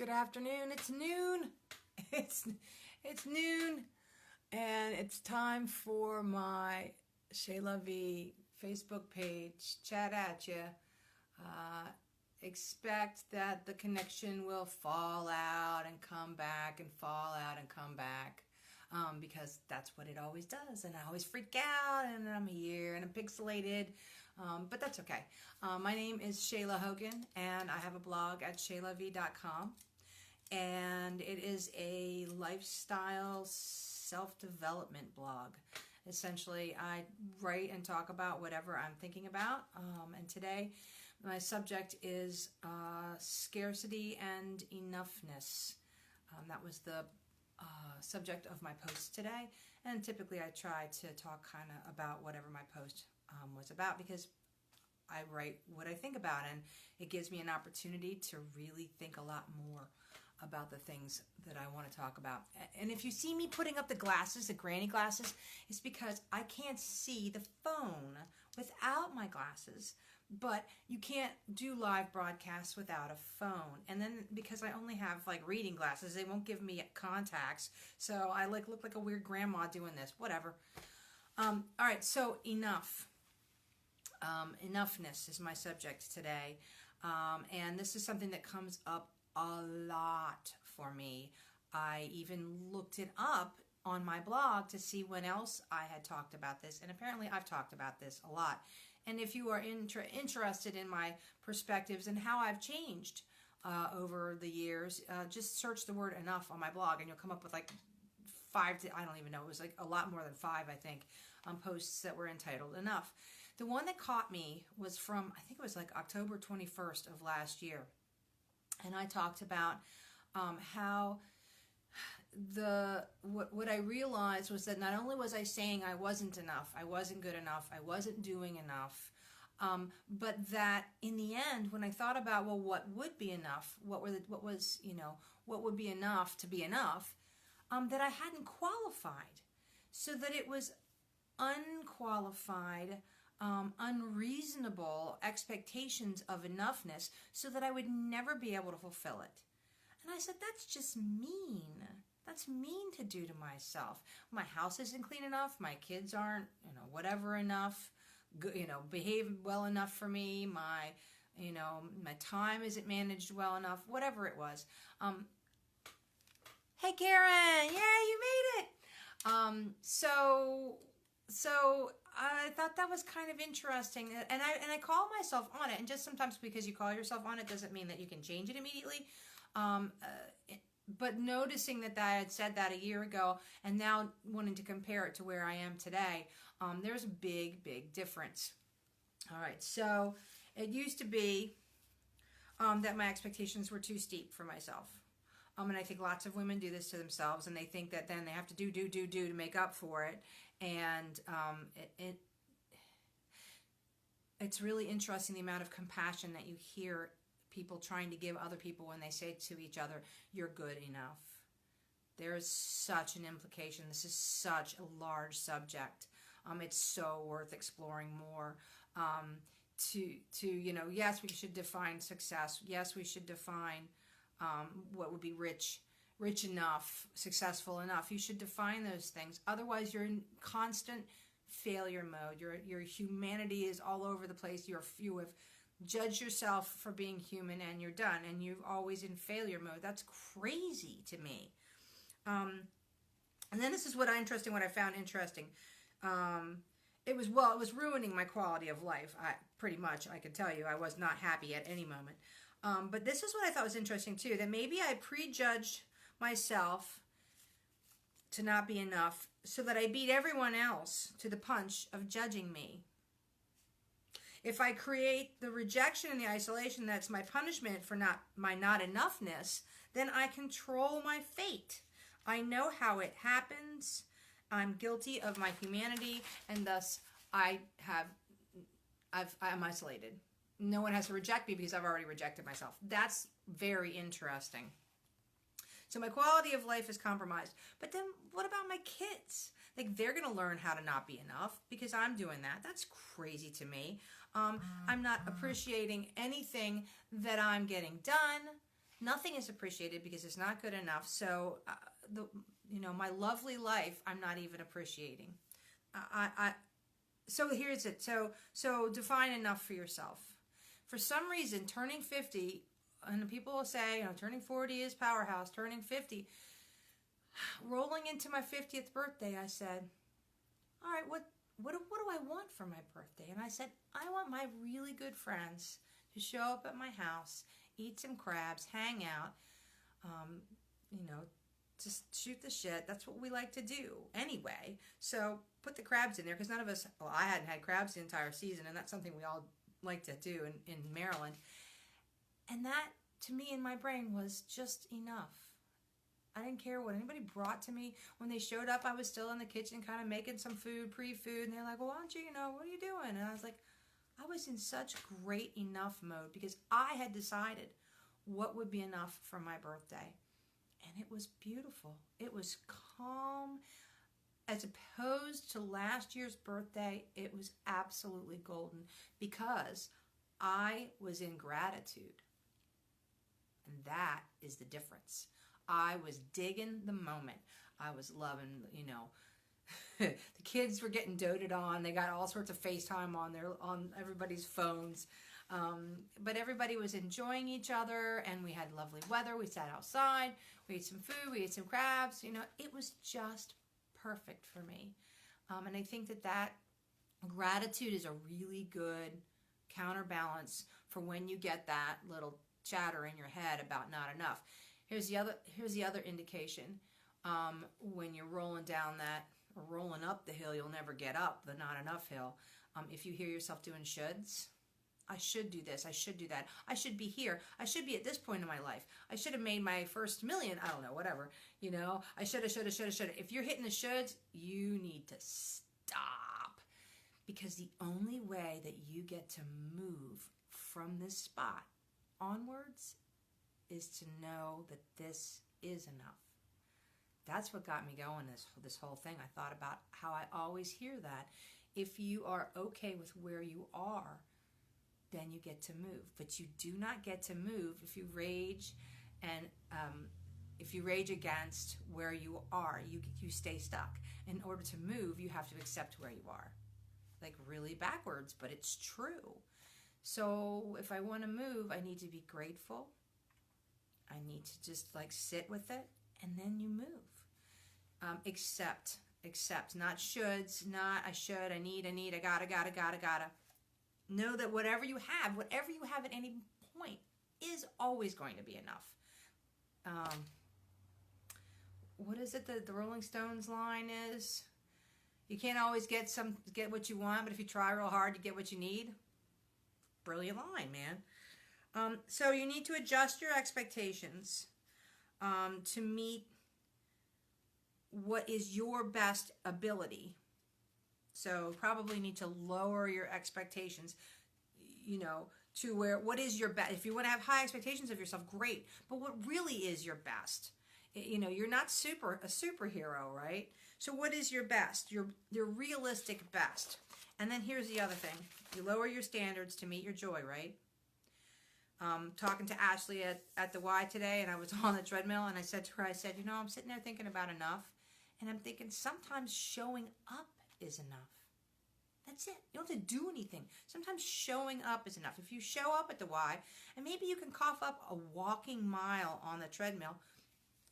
Good afternoon. It's noon. It's noon, and it's time for my Shayla V Facebook page. Chat at you. Expect that the connection will fall out and come back and fall out and come back. Because that's what it always does, and I always freak out, and I'm here and I'm pixelated, but that's okay. My name is Shayla Hogan, and I have a blog at shaylav.com, and it is a lifestyle self-development blog. Essentially, I write and talk about whatever I'm thinking about, and today my subject is scarcity and enoughness. That was the subject of my post today, and typically I try to talk kind of about whatever my post was about, because I write what I think about, and it gives me an opportunity to really think a lot more about the things that I want to talk about. And if you see me putting up the glasses, the granny glasses, it's because I can't see the phone without my glasses. But you can't do live broadcasts without a phone. And then because I only have like reading glasses, they won't give me contacts. So I look like a weird grandma doing this. Whatever. All right, so enough. Enoughness is my subject today. And this is something that comes up a lot for me. I even looked it up on my blog to see when else I had talked about this. And apparently I've talked about this a lot. And if you are interested in my perspectives and how I've changed over the years, just search the word enough on my blog, and you'll come up with like I don't even know, it was like a lot more than 5, I think, posts that were entitled Enough. The one that caught me was from, I think it was like October 21st of last year. And I talked about how what I realized was that not only was I saying I wasn't enough, I wasn't good enough, I wasn't doing enough, but that in the end, when I thought about, well, what would be enough, what would be enough to be enough, that I hadn't qualified, so that it was unqualified, unreasonable expectations of enoughness, so that I would never be able to fulfill it. And I said, that's just mean. That's mean to do to myself. My house isn't clean enough. My kids aren't, whatever enough. Behave well enough for me. My time isn't managed well enough. Whatever it was. Hey, Karen! Yay, you made it! So I thought that was kind of interesting, and I call myself on it. And just sometimes because you call yourself on it doesn't mean that you can change it immediately. But noticing that I had said that a year ago, and now wanting to compare it to where I am today, there's a big difference. All right, so it used to be that my expectations were too steep for myself. And I think lots of women do this to themselves, and they think that then they have to do to make up for it. And it's really interesting the amount of compassion that you hear people trying to give other people when they say to each other, you're good enough. There is such an implication. This is such a large subject. It's so worth exploring more. Yes, we should define success. Yes, we should define what would be rich enough, successful enough. You should define those things. Otherwise, you're in constant failure mode. Your humanity is all over the place. You have judge yourself for being human, and you're done, and you're always in failure mode. That's crazy to me. And then this is what I found interesting. It was ruining my quality of life. Pretty much, I can tell you, I was not happy at any moment. But this is what I thought was interesting too, that maybe I prejudged myself to not be enough, so that I beat everyone else to the punch of judging me. If I create the rejection and the isolation that's my punishment for my not enoughness, then I control my fate. I know how it happens. I'm guilty of my humanity, and thus I'm isolated. No one has to reject me because I've already rejected myself. That's very interesting. So my quality of life is compromised. But then what about my kids? Like, they're going to learn how to not be enough because I'm doing that. That's crazy to me. I'm not appreciating anything that I'm getting done. Nothing is appreciated because it's not good enough. So, my lovely life, I'm not even appreciating. So here's it. So define enough for yourself. For some reason, turning 50, and people will say, turning 40 is powerhouse. Turning 50, rolling into my 50th birthday, I said, all right, what do I want for my birthday? And I said, I want my really good friends to show up at my house, eat some crabs, hang out, just shoot the shit. That's what we like to do anyway. So put the crabs in there, because none of us, I hadn't had crabs the entire season, and that's something we all like to do in Maryland. And that, to me, in my brain, was just enough. I didn't care what anybody brought to me. When they showed up, I was still in the kitchen kind of making some food, pre-food, and they're like, well, why don't you, what are you doing? And I was like, I was in such great enough mode, because I had decided what would be enough for my birthday. And it was beautiful. It was calm. As opposed to last year's birthday, it was absolutely golden, because I was in gratitude. And that is the difference. I was digging the moment. I was loving, the kids were getting doted on. They got all sorts of FaceTime on everybody's phones. But everybody was enjoying each other, and we had lovely weather. We sat outside. We ate some food. We ate some crabs. It was just perfect for me. And I think that gratitude is a really good counterbalance for when you get that little chatter in your head about not enough. Here's the other indication. When you're rolling down that, or rolling up the hill, you'll never get up, the not enough hill. If you hear yourself doing shoulds, I should do this, I should do that, I should be here, I should be at this point in my life, I should have made my first million, I don't know, whatever, I should have. If you're hitting the shoulds, you need to stop. Because the only way that you get to move from this spot onwards is to know that this is enough. That's what got me going, this whole thing. I thought about how I always hear that. If you are okay with where you are, then you get to move. But you do not get to move if you rage, and if you rage against where you are, you stay stuck. In order to move, you have to accept where you are. Like, really backwards, but it's true. So if I want to move, I need to be grateful. I need to just sit with it, and then you move. Accept, not shoulds, not I should, I need, I gotta. Know that whatever you have at any point is always going to be enough. What is it that the Rolling Stones line is? You can't always get what you want, but if you try real hard, you get what you need. Brilliant line, man. So you need to adjust your expectations to meet what is your best ability. So probably need to lower your expectations, to what is your best. If you want to have high expectations of yourself, great. But what really is your best? You're not a superhero, right? So what is your best? Your realistic best. And then here's the other thing. You lower your standards to meet your joy, right? Talking to Ashley at the Y today, and I was on the treadmill, and I said to her, I'm sitting there thinking about enough, and I'm thinking sometimes showing up is enough. That's it. You don't have to do anything. Sometimes showing up is enough. If you show up at the Y, and maybe you can cough up a walking mile on the treadmill,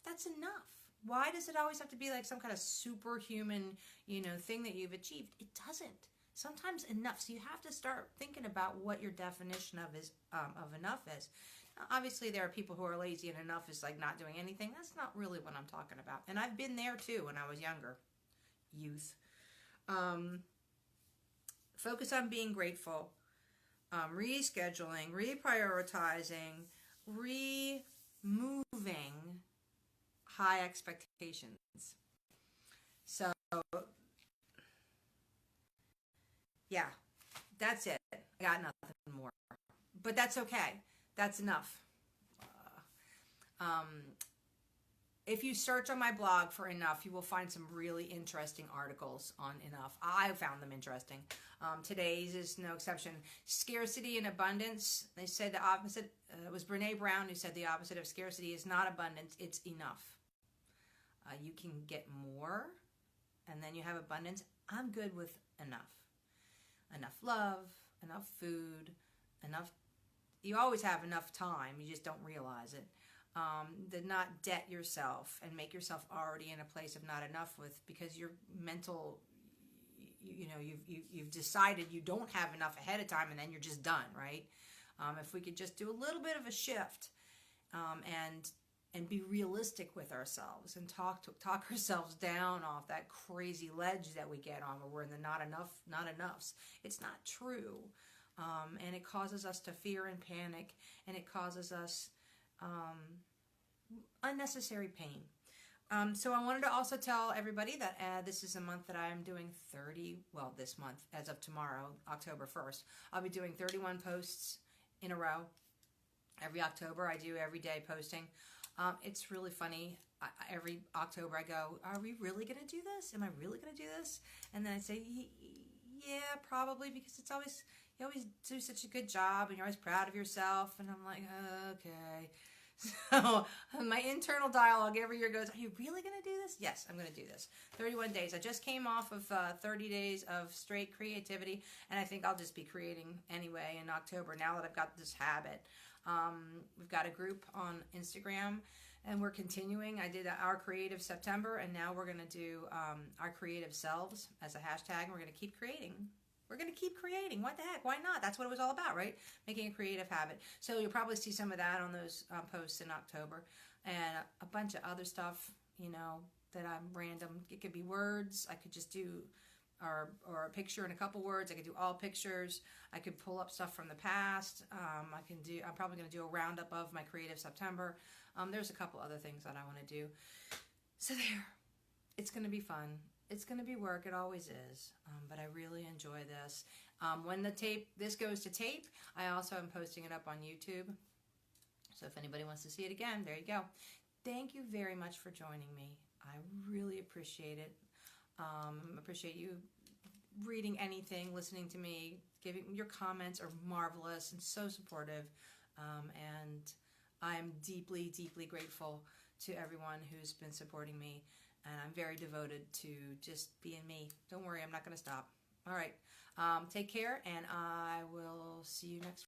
that's enough. Why does it always have to be like some kind of superhuman, thing that you've achieved? It doesn't. Sometimes enough. So you have to start thinking about what your definition of enough is. Now, obviously, there are people who are lazy, and enough is like not doing anything. That's not really what I'm talking about. And I've been there too when I was younger. Youth. Focus on being grateful, rescheduling, reprioritizing, removing high expectations. So, yeah, that's it. I got nothing more. But that's okay. That's enough. If you search on my blog for Enough, you will find some really interesting articles on Enough. I found them interesting. Today's is no exception. Scarcity and abundance. They said the opposite. It was Brene Brown who said the opposite of scarcity is not abundance, it's enough. You can get more, and then you have abundance. I'm good with enough. Enough love, enough food, enough. You always have enough time. You just don't realize it. To not debt yourself and make yourself already in a place of not enough with, because your mental, you've decided you don't have enough ahead of time, and then you're just done, right? If we could just do a little bit of a shift, and be realistic with ourselves and talk ourselves down off that crazy ledge that we get on where we're in the not enoughs. It's not true. And it causes us to fear and panic, and it causes us unnecessary pain. So I wanted to also tell everybody that this is a month that I am doing this month, as of tomorrow, October 1st, I'll be doing 31 posts in a row. Every October, I do everyday posting. It's really funny. Every October I go, are we really going to do this? Am I really going to do this? And then I say, yeah, probably, because you always do such a good job and you're always proud of yourself. And I'm like, okay. So my internal dialogue every year goes, are you really going to do this? Yes, I'm going to do this. 31 days. I just came off of 30 days of straight creativity, and I think I'll just be creating anyway in October now that I've got this habit. We've got a group on Instagram, and we're continuing. I did our Creative September, and now we're going to do our Creative Selves as a hashtag, and we're going to keep creating. We're going to keep creating. What the heck? Why not? That's what it was all about, right? Making a creative habit. So you'll probably see some of that on those posts in October, and a bunch of other stuff, that I'm random. It could be words. I could just do or a picture and a couple words. I could do all pictures. I could pull up stuff from the past. I'm probably going to do a roundup of my Creative September. There's a couple other things that I want to do. So there. It's going to be fun. It's going to be work. It always is. But I really enjoy this. When this goes to tape, I also am posting it up on YouTube. So if anybody wants to see it again, there you go. Thank you very much for joining me. I really appreciate it. Appreciate you reading anything, listening to me, giving your comments are marvelous and so supportive. And I'm deeply, deeply grateful to everyone who's been supporting me. And I'm very devoted to just being me. Don't worry, I'm not going to stop. All right. Take care, and I will see you next week.